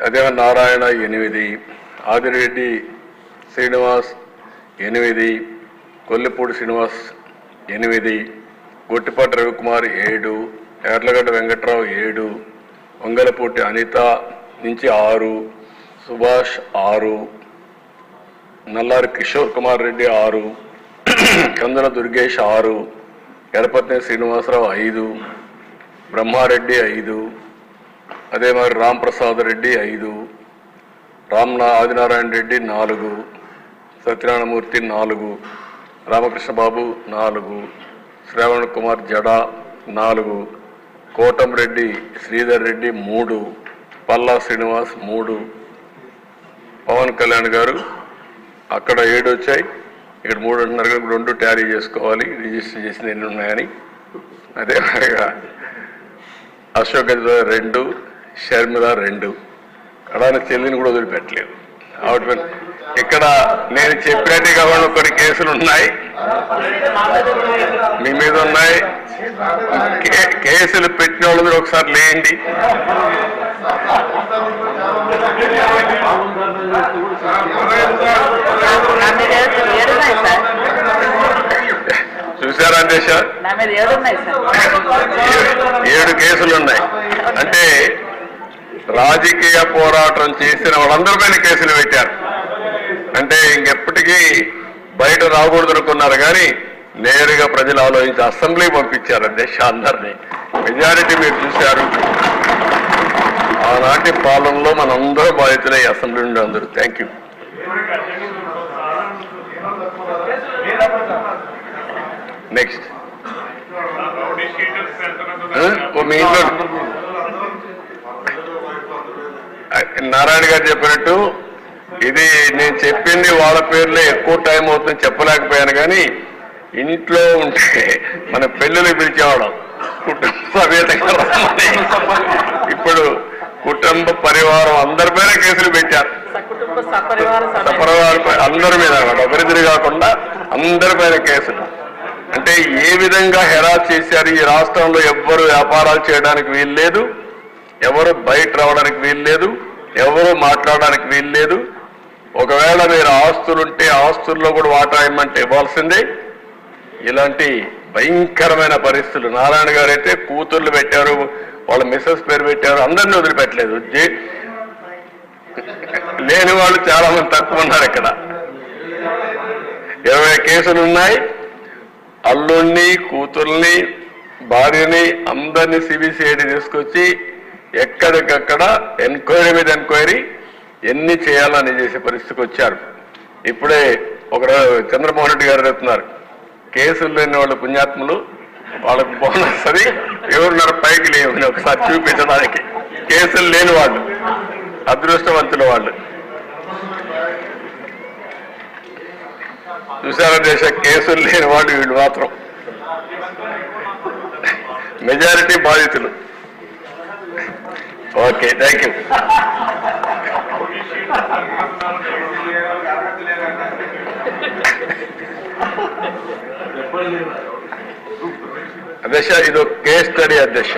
అదే నారాయణ 8, ఆదిరెడ్డి శ్రీనివాస్ 8, కొల్లిపూడి శ్రీనివాస్ 8, గొట్టిపాటి రవికుమార్ 7, యార్లగడ్డ వెంకట్రావు 7, వంగలపూటి అనిత నుంచి 6, సుభాష్ 6, నల్లారి కిషోర్ కుమార్ రెడ్డి 6, కందుల దుర్గేష్ 6, ఎడపత్ని శ్రీనివాసరావు 5, బ్రహ్మారెడ్డి 5, అదే మరి రాంప్రసాద్ రెడ్డి 5, ఆదినారాయణ రెడ్డి 4, సత్యనారాయణమూర్తి 4, రామకృష్ణబాబు 4, శ్రావణ్ కుమార్ జడా 4, కోటంరెడ్డి శ్రీధర్ రెడ్డి 3, పల్లా శ్రీనివాస్ 3, పవన్ కళ్యాణ్ గారు అక్కడ 7 వచ్చాయి, ఇక్కడ 3 అంటున్నారు కదా, 2 ట్యాలీ చేసుకోవాలి, రిజిస్టర్ చేసిన ఎన్ని ఉన్నాయని. అదే మరిగా అశోక్ 2, షర్మిల 2, కడాన చెల్లిని కూడా వదిలిపెట్టలేదు. ఆవిడ ఇక్కడ నేను చెప్పినట్టు కావాలి కొన్ని కేసులు ఉన్నాయి, మీ మీద ఉన్నాయి. కేసులు పెట్టిన వాళ్ళు మీరు ఒకసారి లేండి. చూసారా దేశ 7 కేసులు ఉన్నాయి. అంటే రాజకీయ పోరాటం చేసిన వాళ్ళందరిపైన కేసులు పెట్టారు. అంటే ఇంకెప్పటికీ బయట రాకూడదు అనుకున్నారు, కానీ నేరుగా ప్రజలు ఆలోచించి అసెంబ్లీ పంపించారు అధ్యక్ష అందరినీ. మెజారిటీ మీరు చూశారు. ఆనాటి పాలనలో మనందరూ బాధితులే అసెంబ్లీ నుండి అందరూ. Thank you. నెక్స్ట్ మీ ఇంట్లో నారాయణ గారు చెప్పినట్టు ఇది నేను చెప్పింది వాళ్ళ పేర్లే ఎక్కువ టైం అవుతుంది చెప్పలేకపోయాను, కానీ ఇంట్లో ఉంటే మన పెళ్ళిళ్ళు పిలిచేవాళ్ళం కుటుంబ సమేతంగా. ఇప్పుడు కుటుంబ పరివారం అందరిపైన కేసులు పెట్టారు. సపరివారం అందరి మీద ఒకరిద్దరు కాకుండా అందరిపైన కేసులు. అంటే ఏ విధంగా హెరాస్ చేశారు. ఈ రాష్ట్రంలో ఎవ్వరు వ్యాపారాలు చేయడానికి వీలు లేదు, ఎవరు బయట రావడానికి వీలు లేదు, ఎవరు మాట్లాడడానికి వీలు లేదు. ఒకవేళ మీరు ఆస్తులుంటే ఆస్తుల్లో కూడా వాటా ఇవ్వమంటే ఇవ్వాల్సిందే. ఇలాంటి భయంకరమైన పరిస్థితులు. నారాయణ గారు అయితే కూతుర్లు పెట్టారు, వాళ్ళ మిస్సెస్ పేరు పెట్టారు, అందరినీ వదిలిపెట్టలేదు. లేని వాళ్ళు చాలా మంది తక్కువ ఉన్నారు. ఇక్కడ 20 కేసులు ఉన్నాయి. అల్లుణ్ణి, కూతుర్ని, భార్యని అందరినీ సిబిసిఐడి తీసుకొచ్చి ఎక్కడికక్కడ ఎంక్వైరీ మీద ఎంక్వైరీ ఎన్ని చేయాలని చేసే పరిస్థితికి వచ్చారు. ఇప్పుడే ఒక చంద్రమోహన్ రెడ్డి గారు చెప్తున్నారు, కేసులు లేని వాళ్ళు పుణ్యాత్ములు, వాళ్ళకు బోనస్ అది ఎవరున్నారు పైకి లేవని ఒకసారి చూపించడానికి. కేసులు లేని వాళ్ళు అదృష్టవంతుల వాళ్ళు. చూసారా దేశ కేసులు లేని వాళ్ళు వీళ్ళు మాత్రం మెజారిటీ బాధితులు. Okay, thank you. అధ్యక్ష ఇది కేస్ స్టడీ అధ్యక్ష.